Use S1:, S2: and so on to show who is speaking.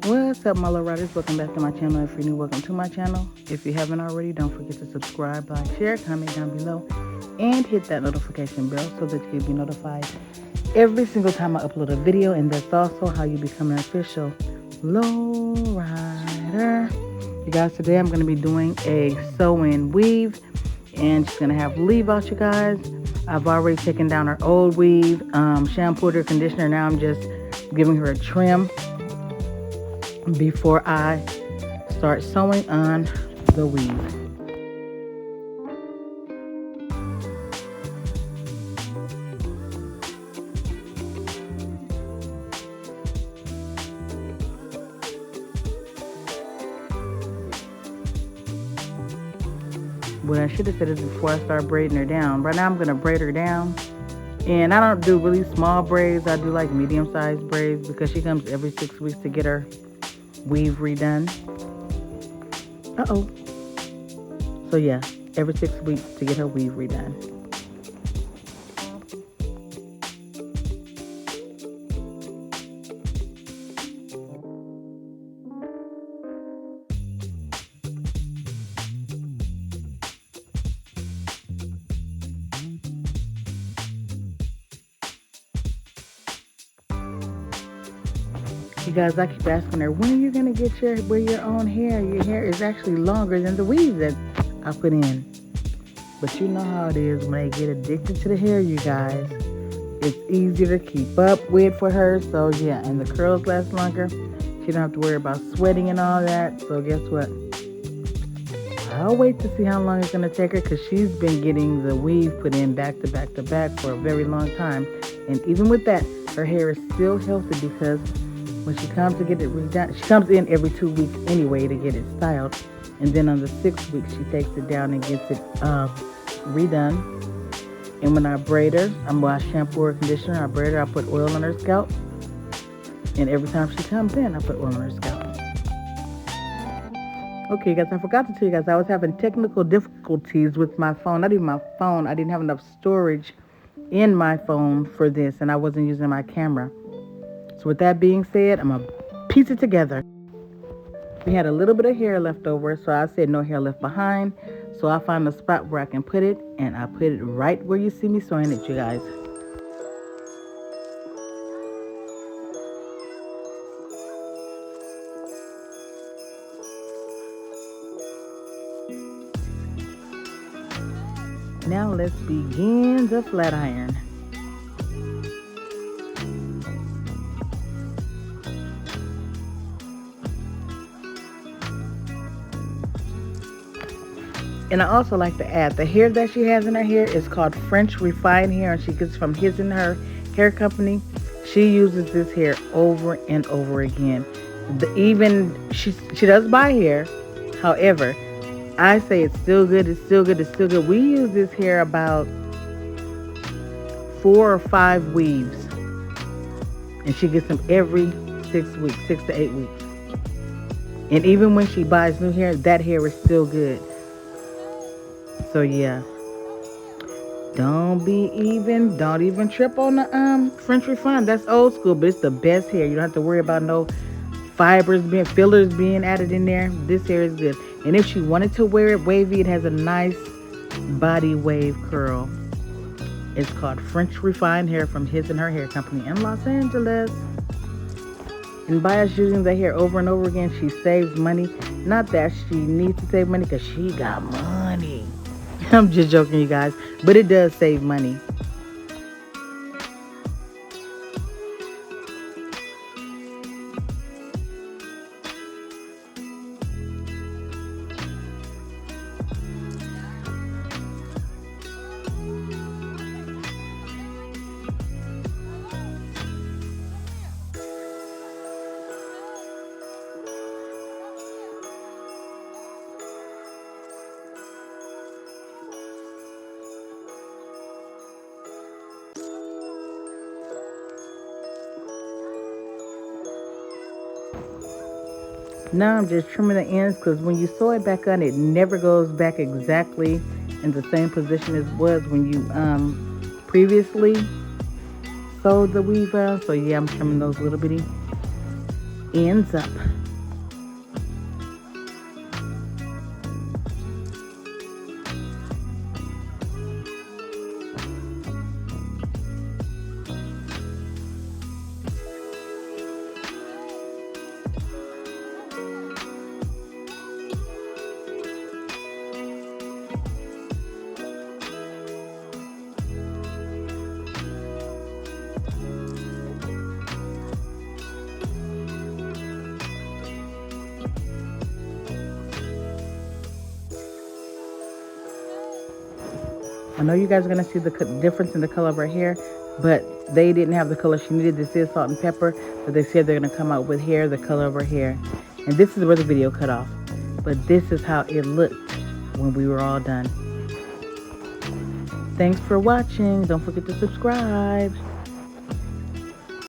S1: What's up, my little riders? Welcome back to my channel. If you're new, welcome to my channel. If you haven't already, don't forget to subscribe, like, share, comment down below, and hit that notification bell so that you'll be notified every single time I upload a video. And that's also how you become an official low rider. You guys, today I'm going to be doing a sew-in weave, and she's going to have leave out, you guys. I've already taken down her old weave, shampooed her, conditioner. Now I'm just giving her a trim before I start sewing on the weave. What I should have said is before I start braiding her down. Right now I'm going to braid her down. And I don't do really small braids. I do like medium-sized braids because she comes every 6 weeks to get her weave redone. So yeah, every 6 weeks to get her weave redone. You guys, I keep asking her, when are you going to get wear your own hair? Your hair is actually longer than the weave that I put in. But you know how it is when they get addicted to the hair, you guys. It's easier to keep up with for her. So yeah, and the curls last longer. She don't have to worry about sweating and all that. So guess what? I'll wait to see how long it's going to take her, because she's been getting the weave put in back to back to back for a very long time. And even with that, her hair is still healthy, because when she comes to get it redone, she comes in every 2 weeks anyway to get it styled. And then on the 6th week, she takes it down and gets it redone. And when I braid her, I shampoo her, conditioner, I braid her, I put oil on her scalp. And every time she comes in, I put oil on her scalp. Okay, guys, I forgot to tell you guys, I was having technical difficulties with my phone. Not even my phone. I didn't have enough storage in my phone for this, and I wasn't using my camera. So with that being said, I'm going to piece it together. We had a little bit of hair left over, so I said no hair left behind. So I found a spot where I can put it, and I put it right where you see me sewing it, you guys. Now let's begin the flat iron. And I also like to add, the hair that she has in her hair is called French refined hair, and she gets from his and her hair company. She uses this hair over and over again. She does buy hair. However, I say it's still good, it's still good, it's still good. We use this hair about 4 or 5 weaves. And she gets them every 6 weeks, 6 to 8 weeks. And even when she buys new hair, that hair is still good. So yeah, don't even trip on the French refined. That's old school, but it's the best hair. You don't have to worry about no fillers being added in there. This hair is good. And if she wanted to wear it wavy, it has a nice body wave curl. It's called French refined hair from his and her hair company in Los Angeles. And by us using the hair over and over again, she saves money. Not that she needs to save money, because she got money. I'm just joking, you guys, but it does save money. Now I'm just trimming the ends, because when you sew it back on, it never goes back exactly in the same position as was when you previously sewed the weave on. So yeah, I'm trimming those little bitty ends up. I know you guys are going to see the difference in the color of her hair, but they didn't have the color she needed. This is salt and pepper, but they said they're going to come out with hair, the color of her hair. And this is where the video cut off. But this is how it looked when we were all done. Thanks for watching. Don't forget to subscribe.